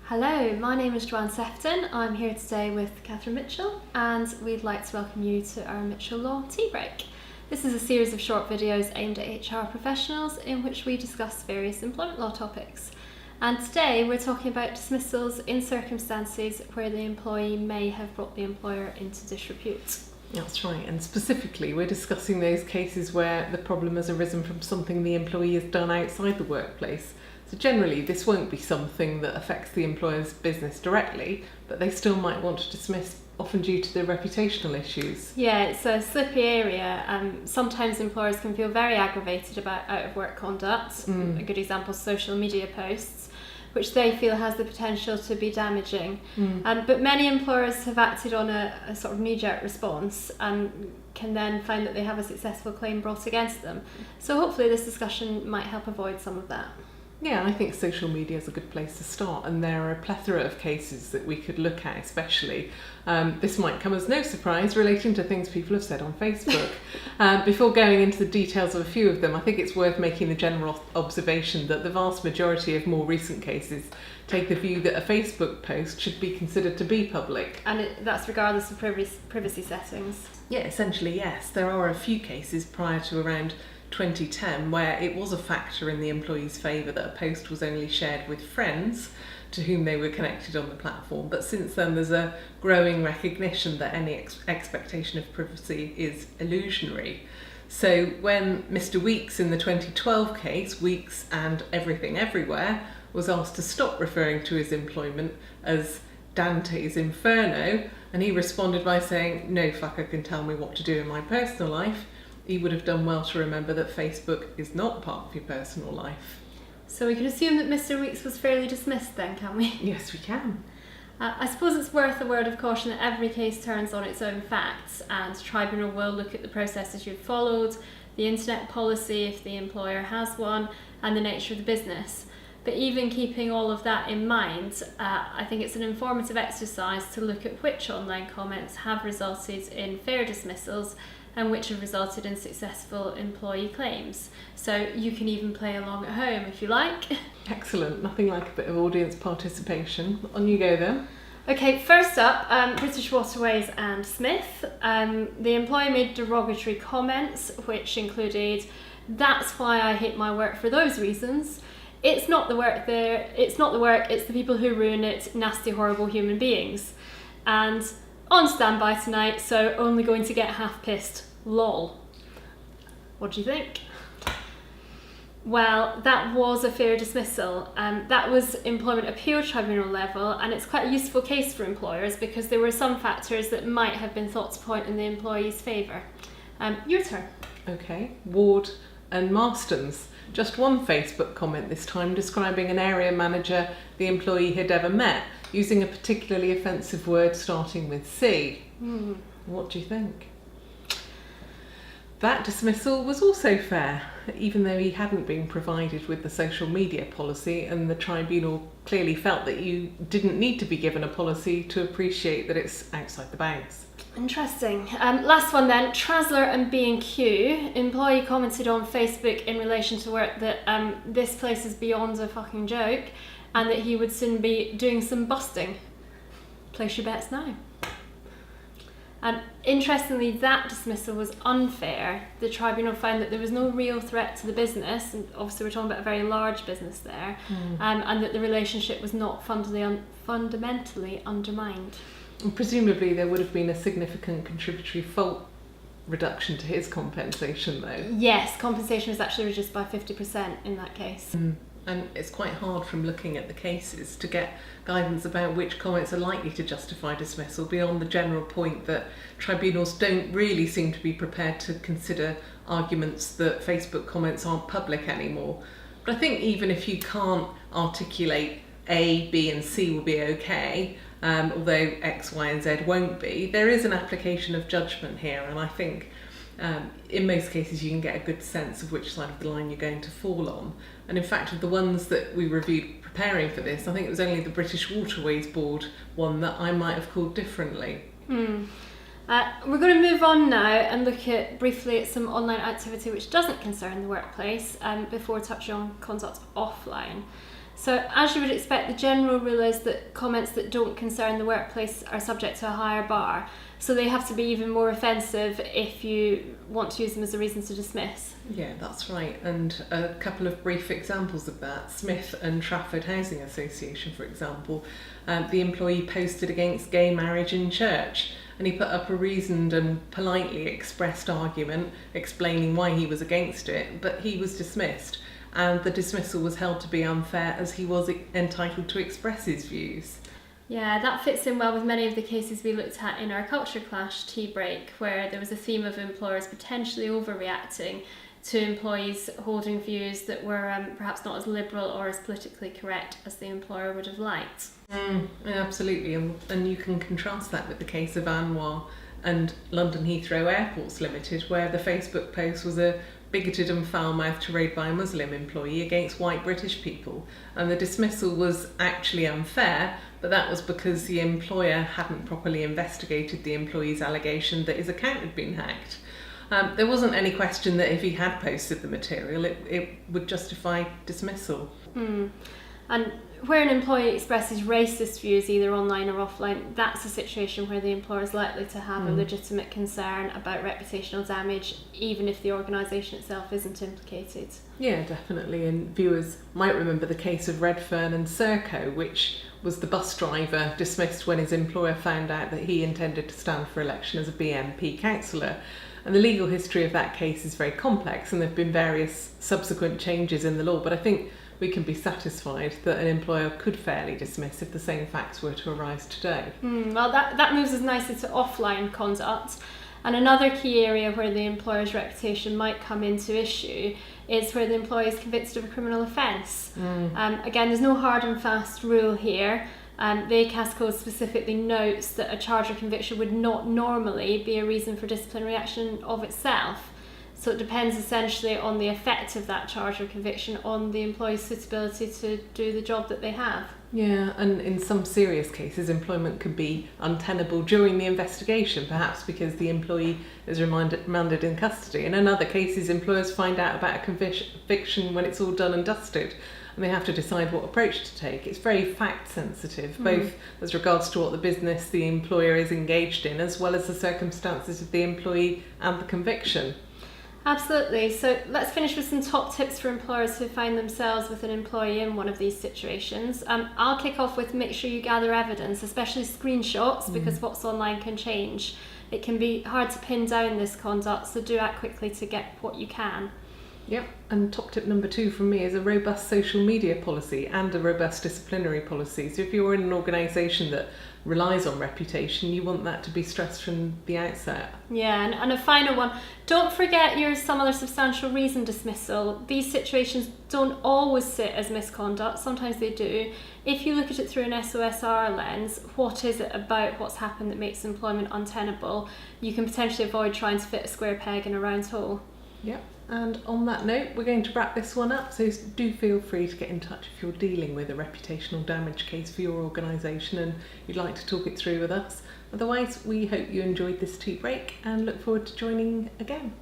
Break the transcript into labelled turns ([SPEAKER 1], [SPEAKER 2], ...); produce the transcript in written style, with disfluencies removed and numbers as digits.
[SPEAKER 1] Hello, my name is Joanne Sefton. I'm here today with Catherine Mitchell, and we'd like to welcome you to our Mitchell Law Tea Break. This is a series of short videos aimed at HR professionals in which we discuss various employment law topics. And today we're talking about dismissals in circumstances where the employee may have brought the employer into disrepute.
[SPEAKER 2] That's right, and specifically we're discussing those cases where the problem has arisen from something the employee has done outside the workplace. So generally this won't be something that affects the employer's business directly, but they still might want to dismiss, often due to the reputational issues.
[SPEAKER 1] Yeah, it's a slippery area. Sometimes employers can feel very aggravated about out-of-work conduct. A good example is social media posts, which they feel has the potential to be damaging. But many employers have acted on a sort of knee-jerk response and can then find that they have a successful claim brought against them. So hopefully this discussion might help avoid some of that.
[SPEAKER 2] Yeah, I think social media is a good place to start, and there are a plethora of cases that we could look at especially. This might come as no surprise relating to things people have said on Facebook. Before going into the details of a few of them, I think it's worth making the general observation that the vast majority of more recent cases take the view that a Facebook post should be considered to be public.
[SPEAKER 1] And that's regardless of privacy settings?
[SPEAKER 2] Yeah, essentially yes. There are a few cases prior to around 2010 where it was a factor in the employee's favour that a post was only shared with friends to whom they were connected on the platform, but since then there's a growing recognition that any expectation of privacy is illusionary. So when Mr. Weeks in the 2012 case, Weeks and Everything Everywhere, was asked to stop referring to his employment as Dante's Inferno, and he responded by saying, "No fucker can tell me what to do in my personal life," he would have done well to remember that Facebook is not part of your personal life.
[SPEAKER 1] So we can assume that Mr. Weeks was fairly dismissed then, can we?
[SPEAKER 2] Yes, we can.
[SPEAKER 1] I suppose it's worth a word of caution that every case turns on its own facts, and the tribunal will look at the processes you've followed, the internet policy if the employer has one, and the nature of the business. But even keeping all of that in mind, I think it's an informative exercise to look at which online comments have resulted in fair dismissals and which have resulted in successful employee claims. So you can even play along at home if you like.
[SPEAKER 2] Excellent, nothing like a bit of audience participation. On you go then.
[SPEAKER 1] Okay, first up, British Waterways and Smith. The employee made derogatory comments which included, "That's why I hate my work for those reasons. It's not the work there, it's not the work, it's the people who ruin it, nasty horrible human beings. And on standby tonight, so only going to get half pissed. Lol." What do you think? Well, that was a fair dismissal. That was Employment Appeal Tribunal level, and it's quite a useful case for employers because there were some factors that might have been thought to point in the employee's favour. Your turn.
[SPEAKER 2] Okay, Ward and Marston's. Just one Facebook comment this time describing an area manager the employee had ever met, using a particularly offensive word starting with C. What do you think? That dismissal was also fair, even though he hadn't been provided with the social media policy, and the tribunal clearly felt that you didn't need to be given a policy to appreciate that it's outside the bounds.
[SPEAKER 1] Interesting. Last one then, Trasler and B&Q. Employee commented on Facebook in relation to work that this place is beyond a fucking joke and that he would soon be doing some busting. Place your bets now. Interestingly, that dismissal was unfair. The tribunal found that there was no real threat to the business, and obviously we're talking about a very large business there, and that the relationship was not fundamentally undermined.
[SPEAKER 2] And presumably there would have been a significant contributory fault reduction to his compensation though.
[SPEAKER 1] Yes, compensation was actually reduced by 50% in that case.
[SPEAKER 2] And it's quite hard from looking at the cases to get guidance about which comments are likely to justify dismissal beyond the general point that tribunals don't really seem to be prepared to consider arguments that Facebook comments aren't public anymore. But I think even if you can't articulate A, B and C will be okay, although X, Y and Z won't be, there is an application of judgment here, and I think in most cases you can get a good sense of which side of the line you're going to fall on. And in fact, of the ones that we reviewed preparing for this, I think it was only the British Waterways Board one that I might have called differently.
[SPEAKER 1] We're going to move on now and look briefly at some online activity which doesn't concern the workplace before touching on conduct offline. So, as you would expect, the general rule is that comments that don't concern the workplace are subject to a higher bar. So they have to be even more offensive if you want to use them as a reason to dismiss.
[SPEAKER 2] Yeah, that's right. And a couple of brief examples of that. Smith and Trafford Housing Association, for example, the employee posted against gay marriage in church, and he put up a reasoned and politely expressed argument explaining why he was against it, but he was dismissed. And the dismissal was held to be unfair as he was entitled to express his views.
[SPEAKER 1] Yeah, that fits in well with many of the cases we looked at in our culture clash tea break, where there was a theme of employers potentially overreacting to employees holding views that were perhaps not as liberal or as politically correct as the employer would have liked.
[SPEAKER 2] Yeah, absolutely, and you can contrast that with the case of Anwar and London Heathrow Airports Limited, where the Facebook post was a bigoted and foul-mouthed tirade by a Muslim employee against white British people, and the dismissal was actually unfair, but that was because the employer hadn't properly investigated the employee's allegation that his account had been hacked. There wasn't any question that if he had posted the material, it would justify dismissal.
[SPEAKER 1] And where an employee expresses racist views either online or offline, that's a situation where the employer is likely to have a legitimate concern about reputational damage, even if the organisation itself isn't implicated.
[SPEAKER 2] Yeah, definitely. And viewers might remember the case of Redfern and Serco, which was the bus driver dismissed when his employer found out that he intended to stand for election as a BNP councillor. And the legal history of that case is very complex, and there have been various subsequent changes in the law, but I think we can be satisfied that an employer could fairly dismiss if the same facts were to arise today.
[SPEAKER 1] Well, that moves us nicely to offline conduct. And another key area where the employer's reputation might come into issue is where the employee is convicted of a criminal offence. Again, there's no hard and fast rule here. The ACAS code specifically notes that a charge or conviction would not normally be a reason for disciplinary action of itself. So it depends essentially on the effect of that charge or conviction on the employee's suitability to do the job that they have.
[SPEAKER 2] Yeah, and in some serious cases, employment could be untenable during the investigation, perhaps because the employee is remanded in custody. And in other cases, employers find out about a conviction when it's all done and dusted, and they have to decide what approach to take. It's very fact sensitive, both as regards to what the business the employer is engaged in, as well as the circumstances of the employee and the conviction.
[SPEAKER 1] Absolutely. So let's finish with some top tips for employers who find themselves with an employee in one of these situations. I'll kick off with make sure you gather evidence, especially screenshots, because what's online can change. It can be hard to pin down this conduct, so do act quickly to get what you can.
[SPEAKER 2] Yep, and top tip number 2 from me is a robust social media policy and a robust disciplinary policy. So if you're in an organisation that relies on reputation, you want that to be stressed from the outset.
[SPEAKER 1] Yeah, and a final one, don't forget your some other substantial reason dismissal. These situations don't always sit as misconduct, sometimes they do. If you look at it through an SOSR lens, what is it about what's happened that makes employment untenable? You can potentially avoid trying to fit a square peg in a round hole.
[SPEAKER 2] Yep. And on that note, we're going to wrap this one up, so do feel free to get in touch if you're dealing with a reputational damage case for your organisation and you'd like to talk it through with us. Otherwise, we hope you enjoyed this tea break and look forward to joining again.